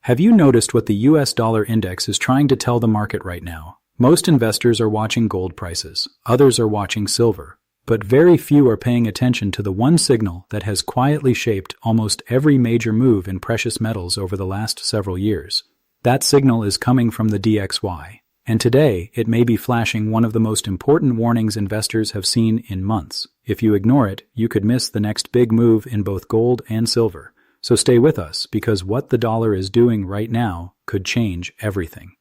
Have you noticed what the US dollar index is trying to tell the market right now? Most investors are watching gold prices, others are watching silver, but very few are paying attention to the one signal that has quietly shaped almost every major move in precious metals over the last several years. That signal is coming from the DXY, and today it may be flashing one of the most important warnings investors have seen in months. If you ignore it, you could miss the next big move in both gold and silver. So stay with us, because what the dollar is doing right now could change everything.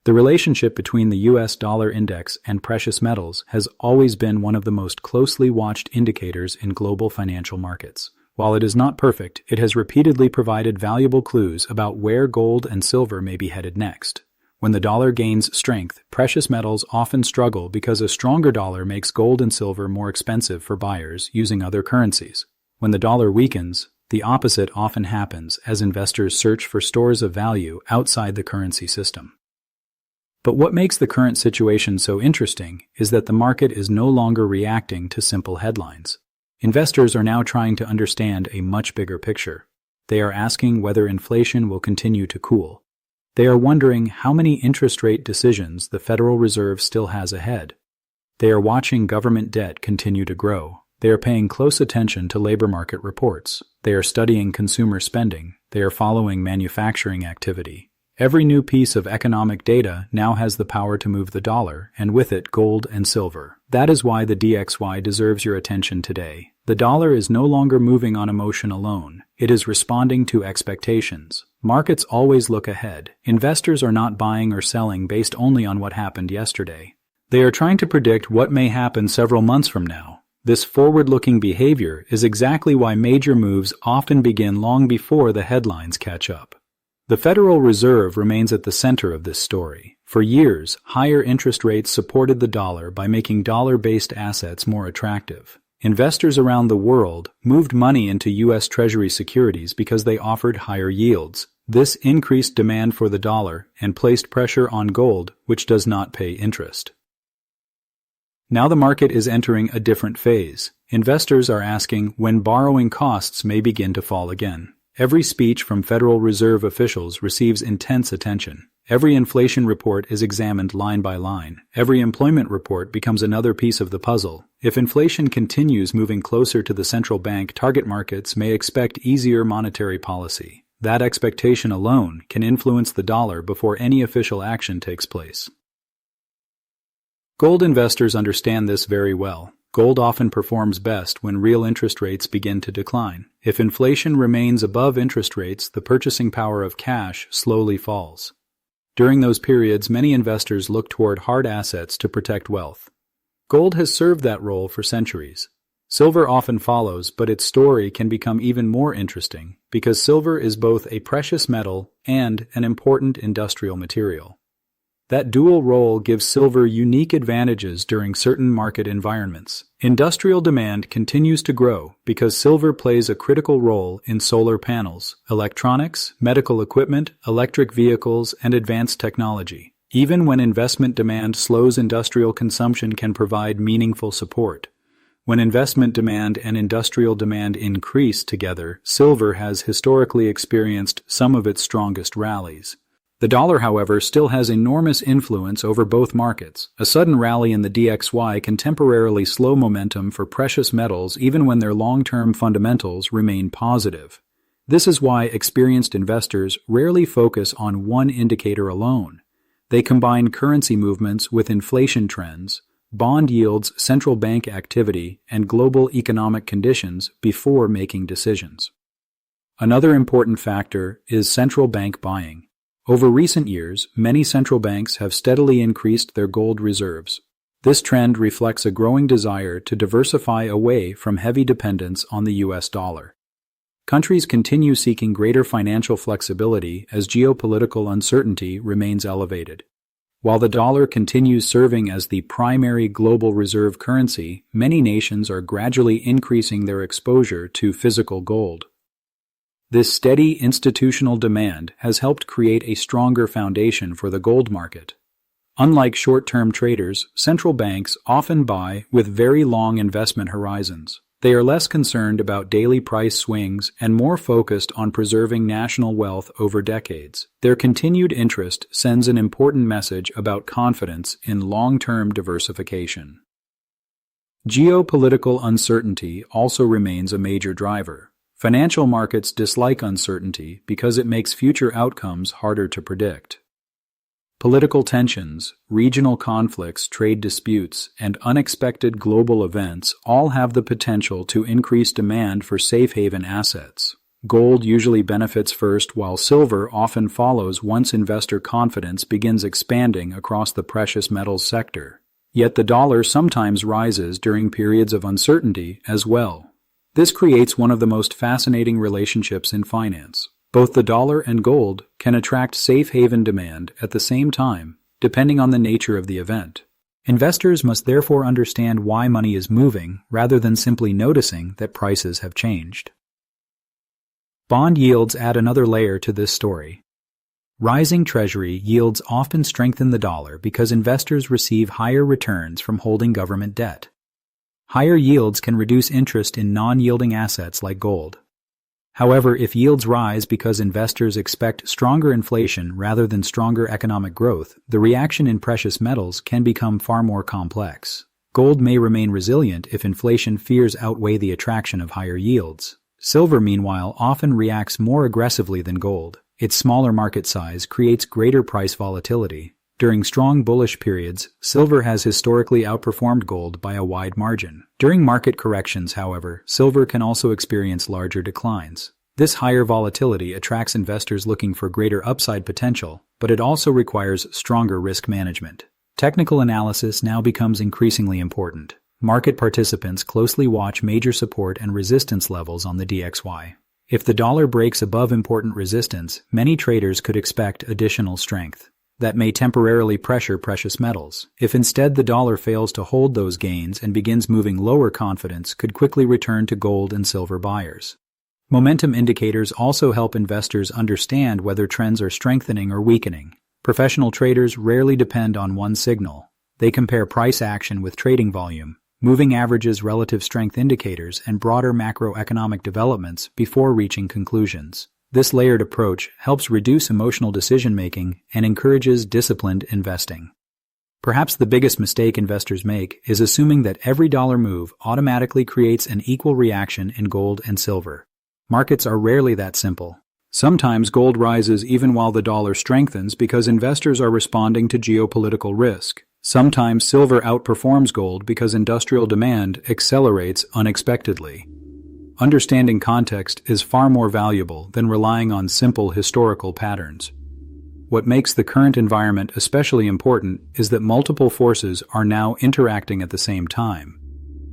The relationship between the US dollar index and precious metals has always been one of the most closely watched indicators in global financial markets. While it is not perfect, it has repeatedly provided valuable clues about where gold and silver may be headed next. When the dollar gains strength, precious metals often struggle because a stronger dollar makes gold and silver more expensive for buyers using other currencies. When the dollar weakens, the opposite often happens as investors search for stores of value outside the currency system. But what makes the current situation so interesting is that the market is no longer reacting to simple headlines. Investors are now trying to understand a much bigger picture. They are asking whether inflation will continue to cool. They are wondering how many interest rate decisions the Federal Reserve still has ahead. They are watching government debt continue to grow. They are paying close attention to labor market reports. They are studying consumer spending. They are following manufacturing activity. Every new piece of economic data now has the power to move the dollar, and with it gold and silver. That is why the DXY deserves your attention today. The dollar is no longer moving on emotion alone. It is responding to expectations. Markets always look ahead. Investors are not buying or selling based only on what happened yesterday. They are trying to predict what may happen several months from now. This forward-looking behavior is exactly why major moves often begin long before the headlines catch up. The Federal Reserve remains at the center of this story. For years, higher interest rates supported the dollar by making dollar-based assets more attractive. Investors around the world moved money into U.S. Treasury securities because they offered higher yields. This increased demand for the dollar and placed pressure on gold, which does not pay interest. Now the market is entering a different phase. Investors are asking when borrowing costs may begin to fall again. Every speech from Federal Reserve officials receives intense attention. Every inflation report is examined line by line. Every employment report becomes another piece of the puzzle. If inflation continues moving closer to the central bank, target markets may expect easier monetary policy. That expectation alone can influence the dollar before any official action takes place. Gold investors understand this very well. Gold often performs best when real interest rates begin to decline. If inflation remains above interest rates, the purchasing power of cash slowly falls. During those periods, many investors look toward hard assets to protect wealth. Gold has served that role for centuries. Silver often follows, but its story can become even more interesting because silver is both a precious metal and an important industrial material. That dual role gives silver unique advantages during certain market environments. Industrial demand continues to grow because silver plays a critical role in solar panels, electronics, medical equipment, electric vehicles, and advanced technology. Even when investment demand slows, industrial consumption can provide meaningful support. When investment demand and industrial demand increase together, silver has historically experienced some of its strongest rallies. The dollar, however, still has enormous influence over both markets. A sudden rally in the DXY can temporarily slow momentum for precious metals even when their long-term fundamentals remain positive. This is why experienced investors rarely focus on one indicator alone. They combine currency movements with inflation trends, bond yields, central bank activity, and global economic conditions before making decisions. Another important factor is central bank buying. Over recent years, many central banks have steadily increased their gold reserves. This trend reflects a growing desire to diversify away from heavy dependence on the US dollar. Countries continue seeking greater financial flexibility as geopolitical uncertainty remains elevated. While the dollar continues serving as the primary global reserve currency, many nations are gradually increasing their exposure to physical gold. This steady institutional demand has helped create a stronger foundation for the gold market. Unlike short-term traders, central banks often buy with very long investment horizons. They are less concerned about daily price swings and more focused on preserving national wealth over decades. Their continued interest sends an important message about confidence in long-term diversification. Geopolitical uncertainty also remains a major driver. Financial markets dislike uncertainty because it makes future outcomes harder to predict. Political tensions, regional conflicts, trade disputes, and unexpected global events all have the potential to increase demand for safe haven assets. Gold usually benefits first, while silver often follows once investor confidence begins expanding across the precious metals sector. Yet the dollar sometimes rises during periods of uncertainty as well. This creates one of the most fascinating relationships in finance. Both the dollar and gold can attract safe haven demand at the same time, depending on the nature of the event. Investors must therefore understand why money is moving rather than simply noticing that prices have changed. Bond yields add another layer to this story. Rising Treasury yields often strengthen the dollar because investors receive higher returns from holding government debt. Higher yields can reduce interest in non-yielding assets like gold. However, if yields rise because investors expect stronger inflation rather than stronger economic growth, the reaction in precious metals can become far more complex. Gold may remain resilient if inflation fears outweigh the attraction of higher yields. Silver, meanwhile, often reacts more aggressively than gold. Its smaller market size creates greater price volatility. During strong bullish periods, silver has historically outperformed gold by a wide margin. During market corrections, however, silver can also experience larger declines. This higher volatility attracts investors looking for greater upside potential, but it also requires stronger risk management. Technical analysis now becomes increasingly important. Market participants closely watch major support and resistance levels on the DXY. If the dollar breaks above important resistance, many traders could expect additional strength. That may temporarily pressure precious metals. If instead the dollar fails to hold those gains and begins moving lower, confidence could quickly return to gold and silver buyers. Momentum indicators also help investors understand whether trends are strengthening or weakening. Professional traders rarely depend on one signal. They compare price action with trading volume, moving averages, relative strength indicators, and broader macroeconomic developments before reaching conclusions. This layered approach helps reduce emotional decision-making and encourages disciplined investing. Perhaps the biggest mistake investors make is assuming that every dollar move automatically creates an equal reaction in gold and silver. Markets are rarely that simple. Sometimes gold rises even while the dollar strengthens because investors are responding to geopolitical risk. Sometimes silver outperforms gold because industrial demand accelerates unexpectedly. Understanding context is far more valuable than relying on simple historical patterns. What makes the current environment especially important is that multiple forces are now interacting at the same time.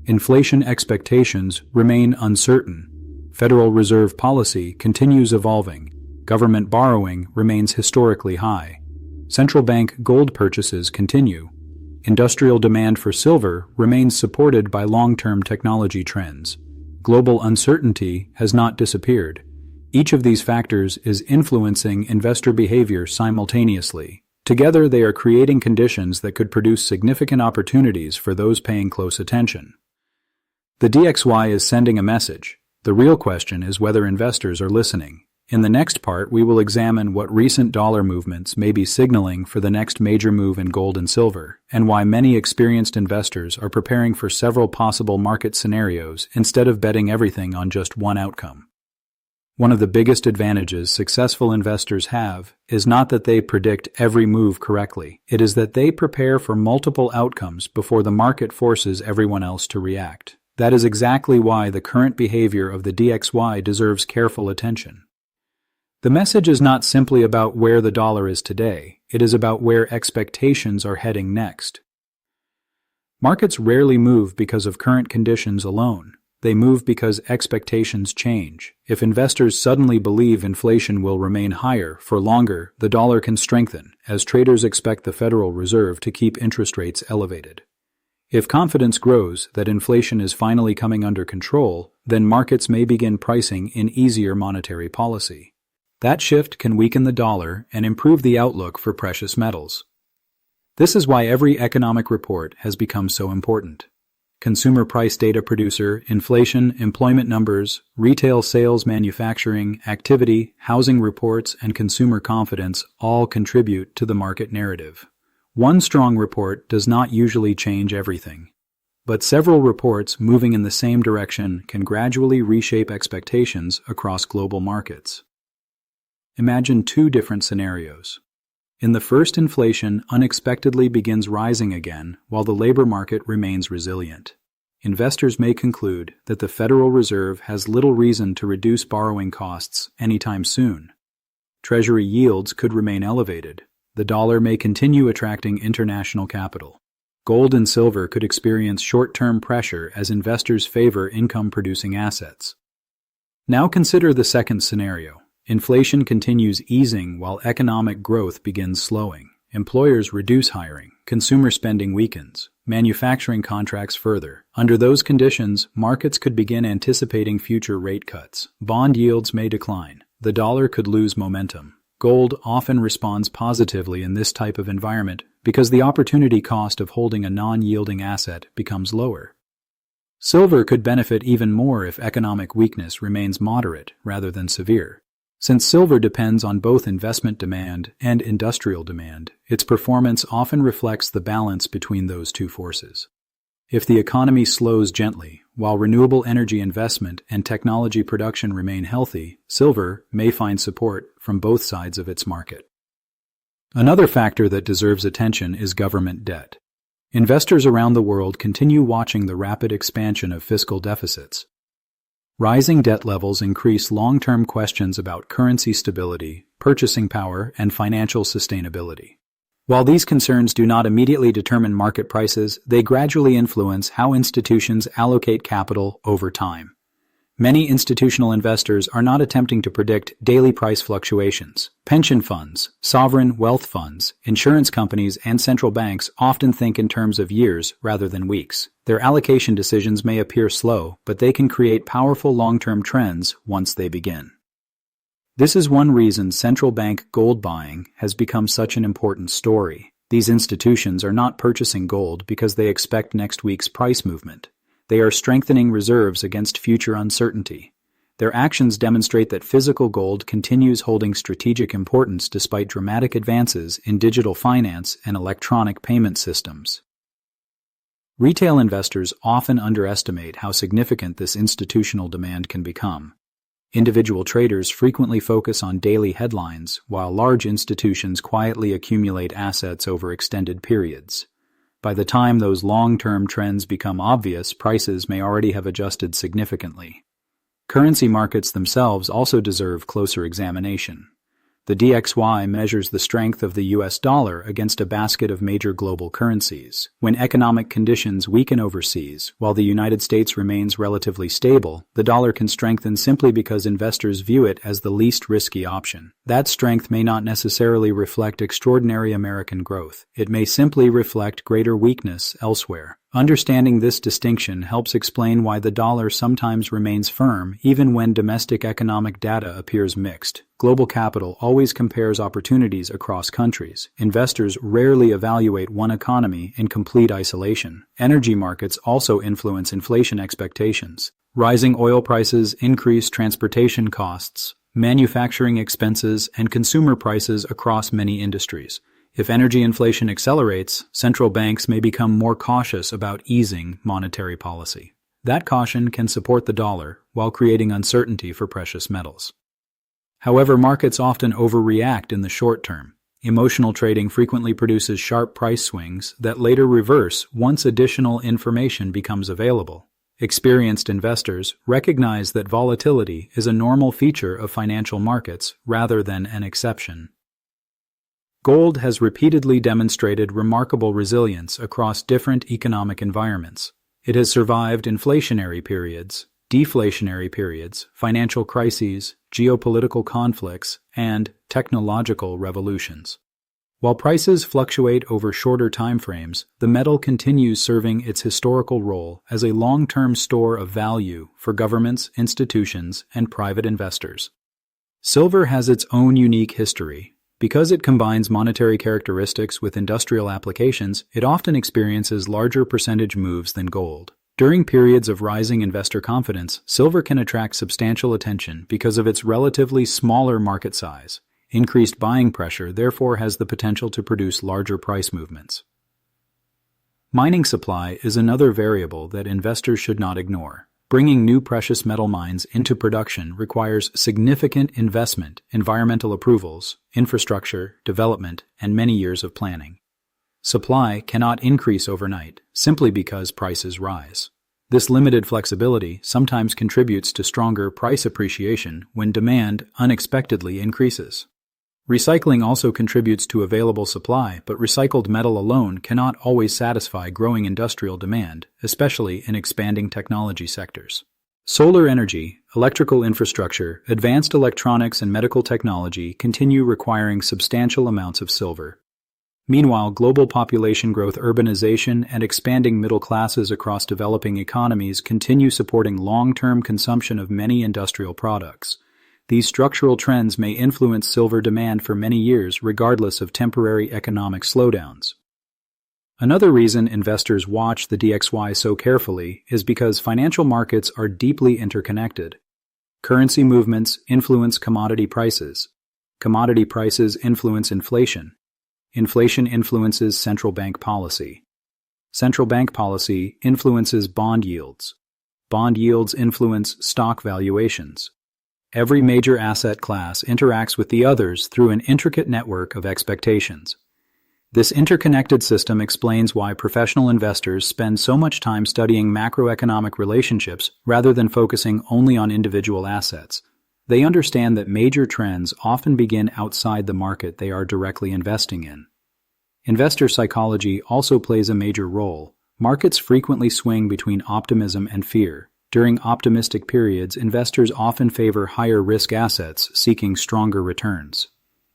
Inflation expectations remain uncertain. Federal Reserve policy continues evolving. Government borrowing remains historically high. Central bank gold purchases continue. Industrial demand for silver remains supported by long-term technology trends. Global uncertainty has not disappeared. Each of these factors is influencing investor behavior simultaneously. Together, they are creating conditions that could produce significant opportunities for those paying close attention. The DXY is sending a message. The real question is whether investors are listening. In the next part, we will examine what recent dollar movements may be signaling for the next major move in gold and silver, and why many experienced investors are preparing for several possible market scenarios instead of betting everything on just one outcome. One of the biggest advantages successful investors have is not that they predict every move correctly. It is that they prepare for multiple outcomes before the market forces everyone else to react. That is exactly why the current behavior of the DXY deserves careful attention. The message is not simply about where the dollar is today, it is about where expectations are heading next. Markets rarely move because of current conditions alone. They move because expectations change. If investors suddenly believe inflation will remain higher for longer, the dollar can strengthen, as traders expect the Federal Reserve to keep interest rates elevated. If confidence grows that inflation is finally coming under control, then markets may begin pricing in easier monetary policy. That shift can weaken the dollar and improve the outlook for precious metals. This is why every economic report has become so important. consumer price data producer, inflation, employment numbers, retail sales, manufacturing, activity, housing reports, and consumer confidence all contribute to the market narrative. One strong report does not usually change everything, but several reports moving in the same direction can gradually reshape expectations across global markets. Imagine two different scenarios. In the first, inflation unexpectedly begins rising again while the labor market remains resilient. Investors may conclude that the Federal Reserve has little reason to reduce borrowing costs anytime soon. Treasury yields could remain elevated. The dollar may continue attracting international capital. Gold and silver could experience short-term pressure as investors favor income-producing assets. Now consider the second scenario. Inflation continues easing while economic growth begins slowing. Employers reduce hiring, consumer spending weakens, manufacturing contracts further. Under those conditions, markets could begin anticipating future rate cuts. Bond yields may decline. The dollar could lose momentum. Gold often responds positively in this type of environment because the opportunity cost of holding a non-yielding asset becomes lower. Silver could benefit even more if economic weakness remains moderate rather than severe. Since silver depends on both investment demand and industrial demand, its performance often reflects the balance between those two forces. If the economy slows gently, while renewable energy investment and technology production remain healthy, silver may find support from both sides of its market. Another factor that deserves attention is government debt. Investors around the world continue watching the rapid expansion of fiscal deficits. Rising debt levels increase long-term questions about currency stability, purchasing power, and financial sustainability. While these concerns do not immediately determine market prices, they gradually influence how institutions allocate capital over time. Many institutional investors are not attempting to predict daily price fluctuations. Pension funds, sovereign wealth funds, insurance companies, and central banks often think in terms of years rather than weeks. Their allocation decisions may appear slow, but they can create powerful long-term trends once they begin. This is one reason central bank gold buying has become such an important story. These institutions are not purchasing gold because they expect next week's price movement. They are strengthening reserves against future uncertainty. Their actions demonstrate that physical gold continues holding strategic importance despite dramatic advances in digital finance and electronic payment systems. Retail investors often underestimate how significant this institutional demand can become. Individual traders frequently focus on daily headlines, while large institutions quietly accumulate assets over extended periods. By the time those long-term trends become obvious, prices may already have adjusted significantly. Currency markets themselves also deserve closer examination. The DXY measures the strength of the US dollar against a basket of major global currencies. When economic conditions weaken overseas, while the United States remains relatively stable, the dollar can strengthen simply because investors view it as the least risky option. That strength may not necessarily reflect extraordinary American growth. It may simply reflect greater weakness elsewhere. Understanding this distinction helps explain why the dollar sometimes remains firm even when domestic economic data appears mixed. Global capital always compares opportunities across countries. Investors rarely evaluate one economy in complete isolation. Energy markets also influence inflation expectations. Rising oil prices increase transportation costs, manufacturing expenses, and consumer prices across many industries. If energy inflation accelerates, central banks may become more cautious about easing monetary policy. That caution can support the dollar while creating uncertainty for precious metals. However, markets often overreact in the short term. Emotional trading frequently produces sharp price swings that later reverse once additional information becomes available. Experienced investors recognize that volatility is a normal feature of financial markets rather than an exception. Gold has repeatedly demonstrated remarkable resilience across different economic environments. It has survived inflationary periods, deflationary periods, financial crises, geopolitical conflicts, and technological revolutions. While prices fluctuate over shorter timeframes, the metal continues serving its historical role as a long-term store of value for governments, institutions, and private investors. Silver has its own unique history. Because it combines monetary characteristics with industrial applications, it often experiences larger percentage moves than gold. During periods of rising investor confidence, silver can attract substantial attention because of its relatively smaller market size. Increased buying pressure therefore has the potential to produce larger price movements. Mining supply is another variable that investors should not ignore. Bringing new precious metal mines into production requires significant investment, environmental approvals, infrastructure, development, and many years of planning. Supply cannot increase overnight, simply because prices rise. This limited flexibility sometimes contributes to stronger price appreciation when demand unexpectedly increases. Recycling also contributes to available supply, but recycled metal alone cannot always satisfy growing industrial demand, especially in expanding technology sectors. Solar energy, electrical infrastructure, advanced electronics, and medical technology continue requiring substantial amounts of silver. Meanwhile, global population growth, urbanization, and expanding middle classes across developing economies continue supporting long-term consumption of many industrial products. These structural trends may influence silver demand for many years regardless of temporary economic slowdowns. Another reason investors watch the DXY so carefully is because financial markets are deeply interconnected. Currency movements influence commodity prices. Commodity prices influence inflation. Inflation influences central bank policy. Central bank policy influences bond yields. Bond yields influence stock valuations. Every major asset class interacts with the others through an intricate network of expectations. This interconnected system explains why professional investors spend so much time studying macroeconomic relationships rather than focusing only on individual assets. They understand that major trends often begin outside the market they are directly investing in. Investor psychology also plays a major role. Markets frequently swing between optimism and fear. During optimistic periods, investors often favor higher-risk assets, seeking stronger returns.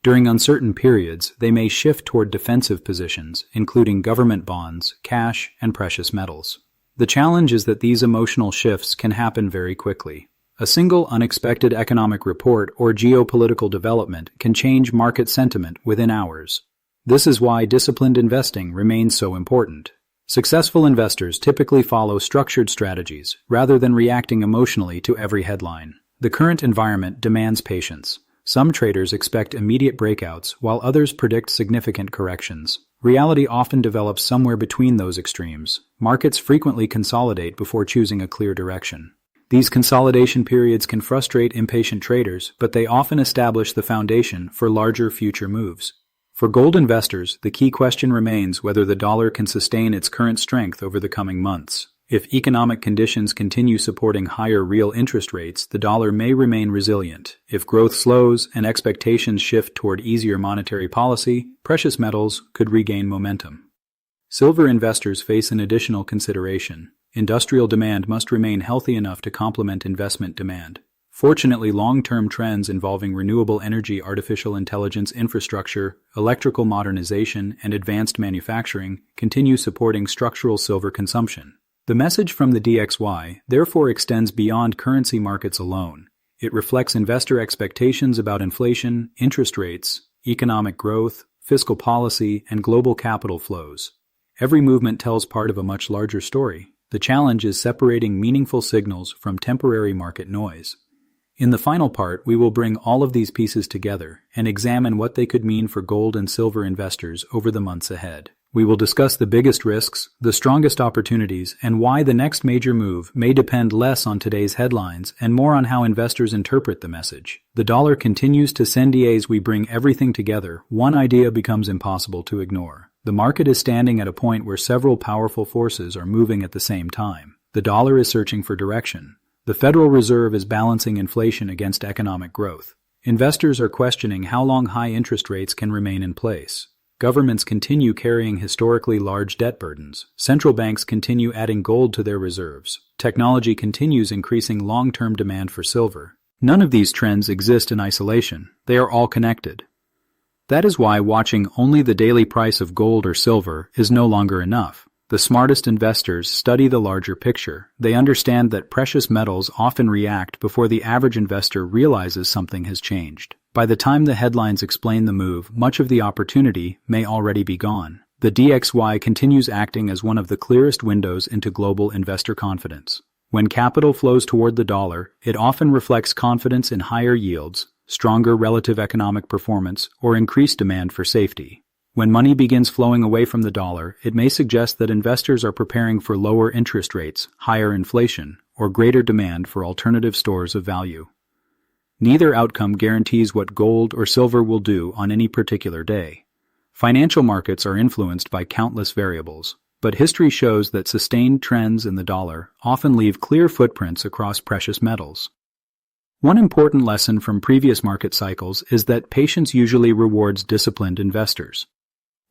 During uncertain periods, they may shift toward defensive positions, including government bonds, cash, and precious metals. The challenge is that these emotional shifts can happen very quickly. A single unexpected economic report or geopolitical development can change market sentiment within hours. This is why disciplined investing remains so important. Successful investors typically follow structured strategies rather than reacting emotionally to every headline. The current environment demands patience. Some traders expect immediate breakouts, while others predict significant corrections. Reality often develops somewhere between those extremes. Markets frequently consolidate before choosing a clear direction. These consolidation periods can frustrate impatient traders, but they often establish the foundation for larger future moves. For gold investors, the key question remains whether the dollar can sustain its current strength over the coming months. If economic conditions continue supporting higher real interest rates, the dollar may remain resilient. If growth slows and expectations shift toward easier monetary policy, precious metals could regain momentum. Silver investors face an additional consideration. Industrial demand must remain healthy enough to complement investment demand. Fortunately, long-term trends involving renewable energy, artificial intelligence infrastructure, electrical modernization, and advanced manufacturing continue supporting structural silver consumption. The message from the DXY therefore extends beyond currency markets alone. It reflects investor expectations about inflation, interest rates, economic growth, fiscal policy, and global capital flows. Every movement tells part of a much larger story. The challenge is separating meaningful signals from temporary market noise. In the final part, we will bring all of these pieces together and examine what they could mean for gold and silver investors over the months ahead. We will discuss the biggest risks, the strongest opportunities, and why the next major move may depend less on today's headlines and more on how investors interpret the message. The dollar continues to send as we bring everything together. One idea becomes impossible to ignore. The market is standing at a point where several powerful forces are moving at the same time. The dollar is searching for direction. The Federal Reserve is balancing inflation against economic growth. Investors are questioning how long high interest rates can remain in place. Governments continue carrying historically large debt burdens. Central banks continue adding gold to their reserves. Technology continues increasing long-term demand for silver. None of these trends exist in isolation. They are all connected. That is why watching only the daily price of gold or silver is no longer enough. The smartest investors study the larger picture. They understand that precious metals often react before the average investor realizes something has changed. By the time the headlines explain the move, much of the opportunity may already be gone. The DXY continues acting as one of the clearest windows into global investor confidence. When capital flows toward the dollar, it often reflects confidence in higher yields, stronger relative economic performance, or increased demand for safety. When money begins flowing away from the dollar, it may suggest that investors are preparing for lower interest rates, higher inflation, or greater demand for alternative stores of value. Neither outcome guarantees what gold or silver will do on any particular day. Financial markets are influenced by countless variables, but history shows that sustained trends in the dollar often leave clear footprints across precious metals. One important lesson from previous market cycles is that patience usually rewards disciplined investors.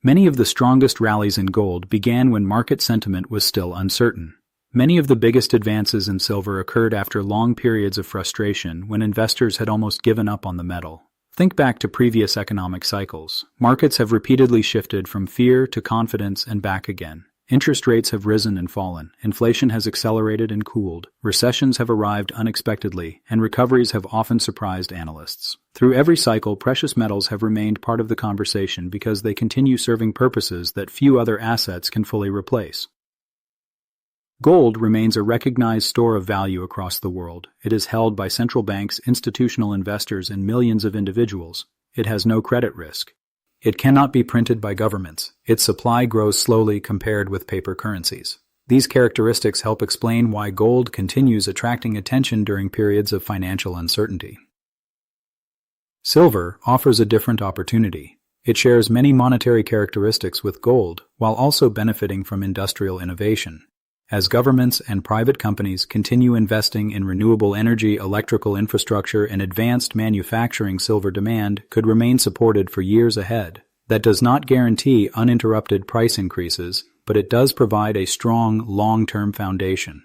Many of the strongest rallies in gold began when market sentiment was still uncertain. Many of the biggest advances in silver occurred after long periods of frustration when investors had almost given up on the metal. Think back to previous economic cycles. Markets have repeatedly shifted from fear to confidence and back again. Interest rates have risen and fallen. Inflation has accelerated and cooled. Recessions have arrived unexpectedly, and recoveries have often surprised analysts. Through every cycle, precious metals have remained part of the conversation because they continue serving purposes that few other assets can fully replace. Gold remains a recognized store of value across the world. It is held by central banks, institutional investors, and millions of individuals. It has no credit risk. It cannot be printed by governments. Its supply grows slowly compared with paper currencies. These characteristics help explain why gold continues attracting attention during periods of financial uncertainty. Silver offers a different opportunity. It shares many monetary characteristics with gold, while also benefiting from industrial innovation. As governments and private companies continue investing in renewable energy, electrical infrastructure, and advanced manufacturing, silver demand could remain supported for years ahead. That does not guarantee uninterrupted price increases, but it does provide a strong, long-term foundation.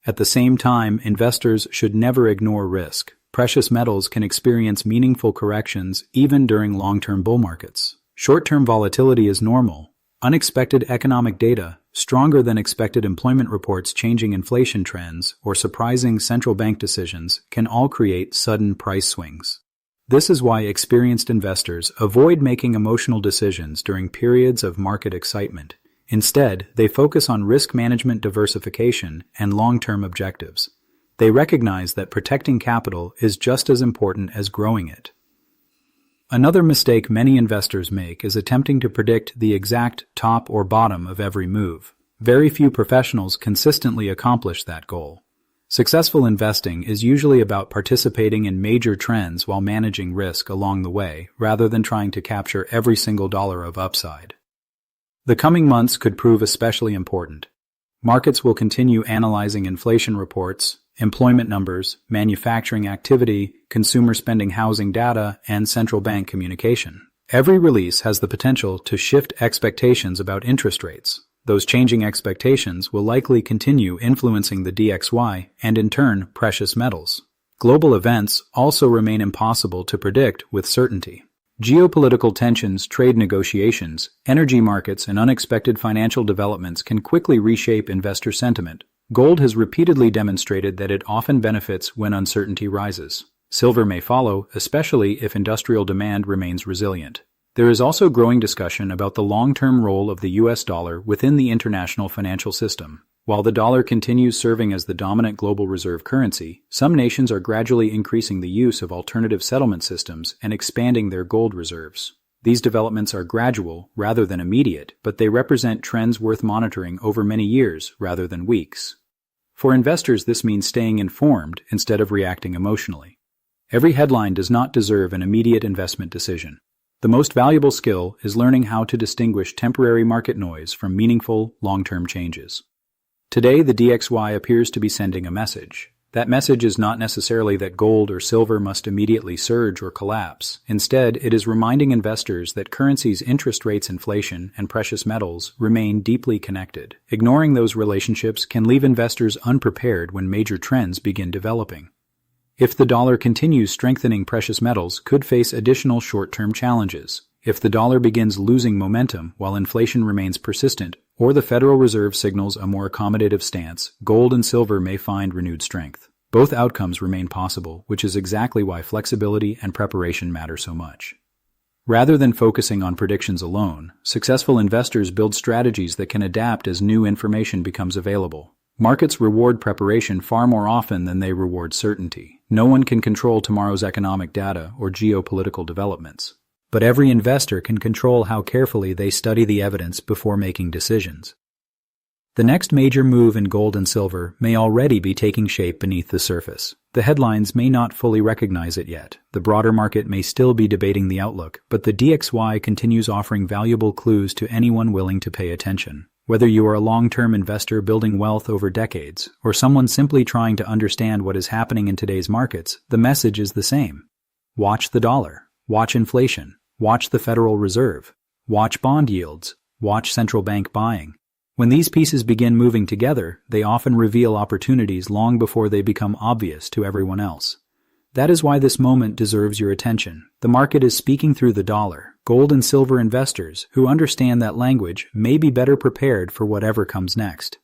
At the same time, investors should never ignore risk. Precious metals can experience meaningful corrections even during long-term bull markets. Short-term volatility is normal. Unexpected economic data, stronger than expected employment reports, changing inflation trends, or surprising central bank decisions can all create sudden price swings. This is why experienced investors avoid making emotional decisions during periods of market excitement. Instead, they focus on risk management, diversification, and long-term objectives. They recognize that protecting capital is just as important as growing it. Another mistake many investors make is attempting to predict the exact top or bottom of every move. Very few professionals consistently accomplish that goal. Successful investing is usually about participating in major trends while managing risk along the way, rather than trying to capture every single dollar of upside. The coming months could prove especially important. Markets will continue analyzing inflation reports, employment numbers, manufacturing activity, consumer spending, housing data, and central bank communication. Every release has the potential to shift expectations about interest rates. Those changing expectations will likely continue influencing the DXY and, in turn, precious metals. Global events also remain impossible to predict with certainty. Geopolitical tensions, trade negotiations, energy markets, and unexpected financial developments can quickly reshape investor sentiment. Gold has repeatedly demonstrated that it often benefits when uncertainty rises. Silver may follow, especially if industrial demand remains resilient. There is also growing discussion about the long-term role of the US dollar within the international financial system. While the dollar continues serving as the dominant global reserve currency, some nations are gradually increasing the use of alternative settlement systems and expanding their gold reserves. These developments are gradual rather than immediate, but they represent trends worth monitoring over many years rather than weeks. For investors, this means staying informed instead of reacting emotionally. Every headline does not deserve an immediate investment decision. The most valuable skill is learning how to distinguish temporary market noise from meaningful, long-term changes. Today, the DXY appears to be sending a message. That message is not necessarily that gold or silver must immediately surge or collapse. Instead, it is reminding investors that currencies, interest rates, inflation, and precious metals remain deeply connected. Ignoring those relationships can leave investors unprepared when major trends begin developing. If the dollar continues strengthening, precious metals could face additional short-term challenges. If the dollar begins losing momentum while inflation remains persistent, or the Federal Reserve signals a more accommodative stance, gold and silver may find renewed strength. Both outcomes remain possible, which is exactly why flexibility and preparation matter so much. Rather than focusing on predictions alone, successful investors build strategies that can adapt as new information becomes available. Markets reward preparation far more often than they reward certainty. No one can control tomorrow's economic data or geopolitical developments. But every investor can control how carefully they study the evidence before making decisions. The next major move in gold and silver may already be taking shape beneath the surface. The headlines may not fully recognize it yet. The broader market may still be debating the outlook, but the DXY continues offering valuable clues to anyone willing to pay attention. Whether you are a long-term investor building wealth over decades, or someone simply trying to understand what is happening in today's markets, the message is the same. Watch the dollar. Watch inflation. Watch the Federal Reserve. Watch bond yields. Watch central bank buying. When these pieces begin moving together, they often reveal opportunities long before they become obvious to everyone else. That is why this moment deserves your attention. The market is speaking through the dollar. Gold and silver investors who understand that language may be better prepared for whatever comes next.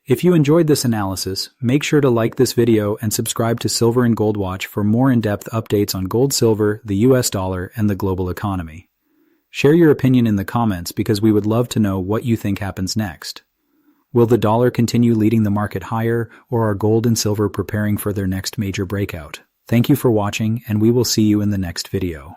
If you enjoyed this analysis, make sure to like this video and subscribe to Silver and Gold Watch for more in-depth updates on gold, silver, the US dollar, and the global economy. Share your opinion in the comments because we would love to know what you think happens next. Will the dollar continue leading the market higher, or are gold and silver preparing for their next major breakout? Thank you for watching, and we will see you in the next video.